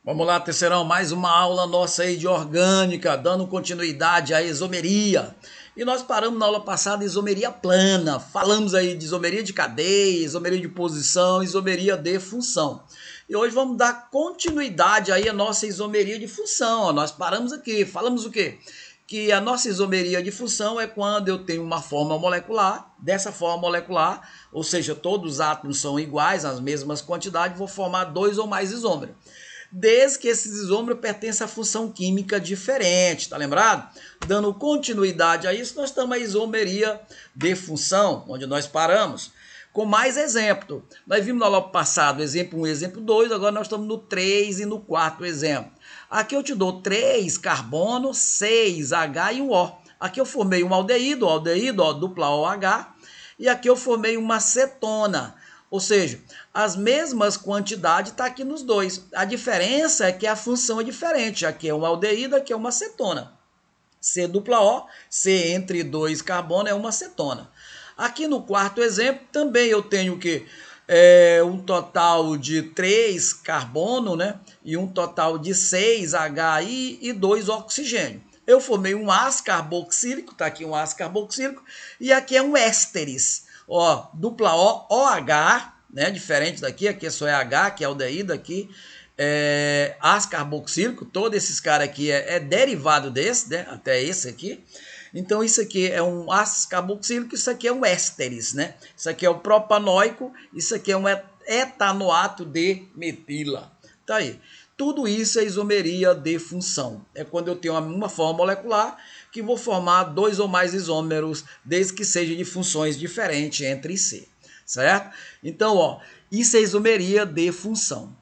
Vamos lá, terceirão, mais uma aula nossa aí de orgânica, dando continuidade à isomeria. E nós paramos na aula passada isomeria plana, falamos aí de isomeria de cadeia, isomeria de posição, isomeria de função. E hoje vamos dar continuidade aí à nossa isomeria de função. Ó. Nós paramos aqui, falamos o quê? Que a nossa isomeria de função é quando eu tenho uma forma molecular, dessa forma molecular, ou seja, todos os átomos são iguais, as mesmas quantidades, vou formar dois ou mais isômeros desde que esses isômeros pertençam a função química diferente, tá lembrado? Dando continuidade a isso, nós estamos na isomeria de função, onde nós paramos. Com mais exemplo, nós vimos na aula passada exemplo 1 e exemplo 2, agora nós estamos no 3 e no quarto exemplo. Aqui eu te dou 3 carbono, 6 H e um O. Aqui eu formei um aldeído, ó, dupla OH, e aqui eu formei uma cetona. Ou seja, as mesmas quantidades estão aqui nos dois. A diferença é que a função é diferente. Aqui é uma aldeído, aqui é uma cetona. C dupla O, C entre 2 carbono é uma cetona. Aqui no quarto exemplo, também eu tenho que um total de 3 carbono, né? E um total de 6 HI e 2 oxigênio. Eu formei um ácido carboxílico, tá aqui um ácido carboxílico, e aqui é um ésteres. Ó, dupla O, OH, né? Diferente daqui, aqui só é H, que é aldeído aqui. Ácido carboxílico, todos esses caras aqui é derivado desse, né? Até esse aqui. Então isso aqui é um ácido carboxílico, isso aqui é um ésteres, né? Isso aqui é o propanóico, isso aqui é um etanoato de metila. Tá aí. Tudo isso é isomeria de função. É quando eu tenho uma forma molecular que vou formar dois ou mais isômeros, desde que seja de funções diferentes entre si, certo? Então, ó, isso é isomeria de função.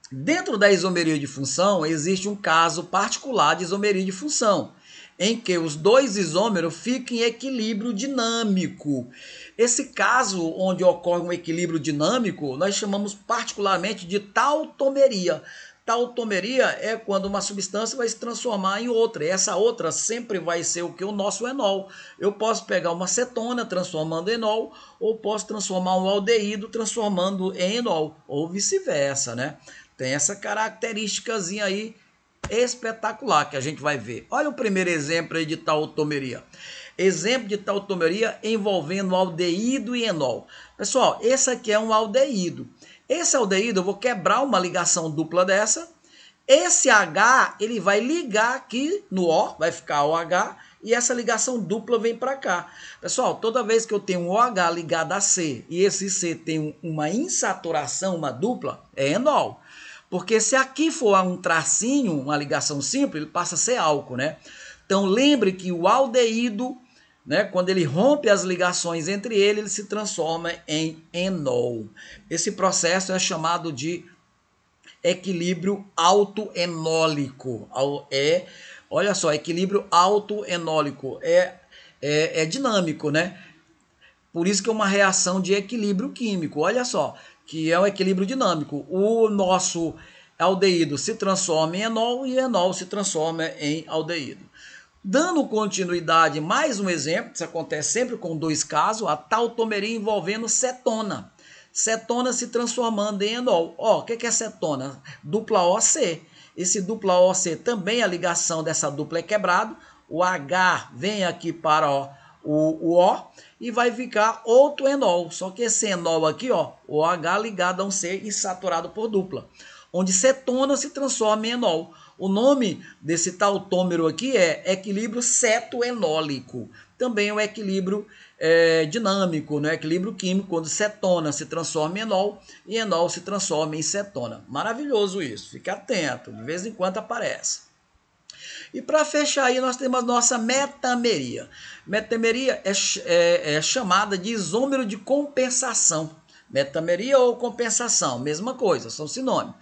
Dentro da isomeria de função, existe um caso particular de isomeria de função, em que os dois isômeros ficam em equilíbrio dinâmico. Esse caso onde ocorre um equilíbrio dinâmico, nós chamamos particularmente de tautomeria. Tautomeria é quando uma substância vai se transformar em outra. E essa outra sempre vai ser o que? O nosso enol. Eu posso pegar uma cetona transformando em enol, ou posso transformar um aldeído transformando em enol, ou vice-versa, né? Tem essa característicazinha aí espetacular que a gente vai ver. Olha o primeiro exemplo aí de tautomeria. Exemplo de tautomeria envolvendo aldeído e enol. Pessoal, esse aqui é um aldeído. Esse aldeído eu vou quebrar uma ligação dupla dessa. Esse H ele vai ligar aqui no O, vai ficar OH, e essa ligação dupla vem para cá. Pessoal, toda vez que eu tenho um OH ligado a C e esse C tem uma insaturação, uma dupla, é enol. Porque se aqui for um tracinho, uma ligação simples, ele passa a ser álcool, né? Então lembre que o aldeído, né, quando ele rompe as ligações entre eles, ele se transforma em enol. Esse processo é chamado de equilíbrio autoenólico. Olha só, equilíbrio autoenólico é dinâmico, né? Por isso que é uma reação de equilíbrio químico. Olha só, que é um equilíbrio dinâmico. O nosso aldeído se transforma em enol e enol se transforma em aldeído. Dando continuidade, mais um exemplo, isso acontece sempre com dois casos, a tautomeria envolvendo cetona. Cetona se transformando em enol. Ó, o que é cetona? Dupla OC. Esse dupla OC também a ligação dessa dupla é quebrado. O H vem aqui para o O e vai ficar outro enol. Só que esse enol aqui, ó, o H ligado a um C e saturado por dupla. Onde cetona se transforma em enol. O nome desse tautômero aqui é equilíbrio cetoenólico. Também é um equilíbrio dinâmico, né? Equilíbrio químico, quando cetona se transforma em enol e enol se transforma em cetona. Maravilhoso isso, fique atento, de vez em quando aparece. E para fechar aí, nós temos a nossa metameria. Metameria é chamada de isômero de compensação. Metameria ou compensação, mesma coisa, são sinônimos.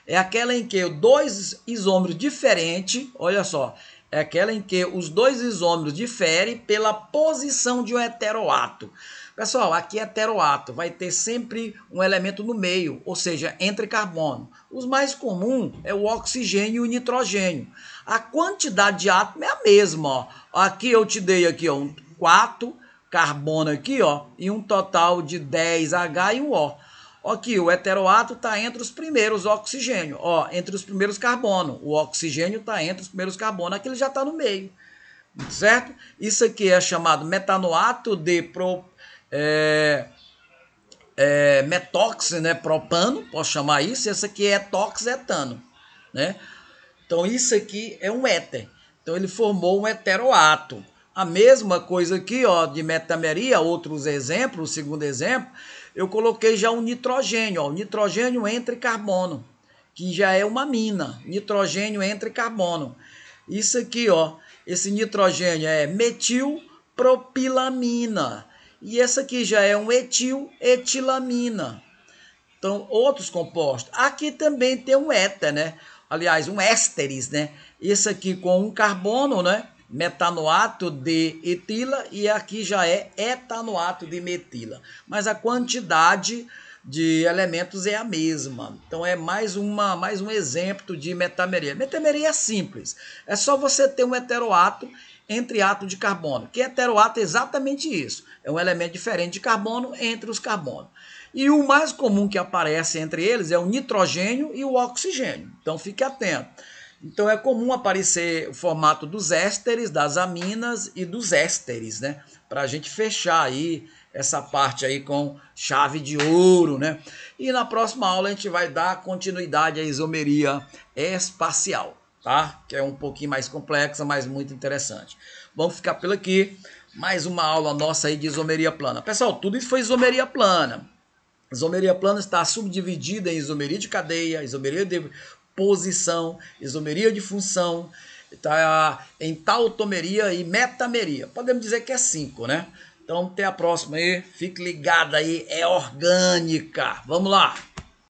É aquela em que dois isômeros diferentes, olha só, é aquela em que os dois isômeros diferem pela posição de um heteroato. Pessoal, aqui é heteroato, vai ter sempre um elemento no meio, ou seja, entre carbono. Os mais comuns é o oxigênio e o nitrogênio. A quantidade de átomo é a mesma, ó. Aqui eu te dei aqui, ó, 4 carbono aqui, ó, e um total de 10 H e um O. Aqui, o heteroátomo está entre os primeiros oxigênio, ó, entre os primeiros carbono. O oxigênio está entre os primeiros carbono, aqui ele já está no meio, certo? Isso aqui é chamado metanoato de metóx, né, propano, posso chamar isso. Esse aqui é etoxetano, né? Então isso aqui é um éter. Então ele formou um heteroátomo. A mesma coisa aqui, ó, de metameria, outros exemplos, o segundo exemplo, eu coloquei já um nitrogênio, ó, o nitrogênio entre carbono, que já é uma mina, nitrogênio entre carbono. Isso aqui, ó, esse nitrogênio é metilpropilamina. E esse aqui já é um etiletilamina. Então, outros compostos. Aqui também tem um éter, né? Aliás, um ésteres, né? Esse aqui com um carbono, né? Metanoato de etila, e aqui já é etanoato de metila. Mas a quantidade de elementos é a mesma. Então é mais um exemplo de metameria. Metameria é simples. É só você ter um heteroátomo entre átomo de carbono. Que heteroátomo é exatamente isso. É um elemento diferente de carbono entre os carbonos. E o mais comum que aparece entre eles é o nitrogênio e o oxigênio. Então fique atento. Então é comum aparecer o formato dos ésteres, das aminas e dos ésteres, né? Para a gente fechar aí essa parte aí com chave de ouro, né? E na próxima aula a gente vai dar continuidade à isomeria espacial, tá? Que é um pouquinho mais complexa, mas muito interessante. Vamos ficar por aqui. Mais uma aula nossa aí de isomeria plana. Pessoal, tudo isso foi isomeria plana. Isomeria plana está subdividida em isomeria de cadeia, isomeria de posição, isomeria de função, tá em tautomeria e metameria. Podemos dizer que é 5, né? Então, até a próxima aí. Fique ligado aí, é orgânica. Vamos lá!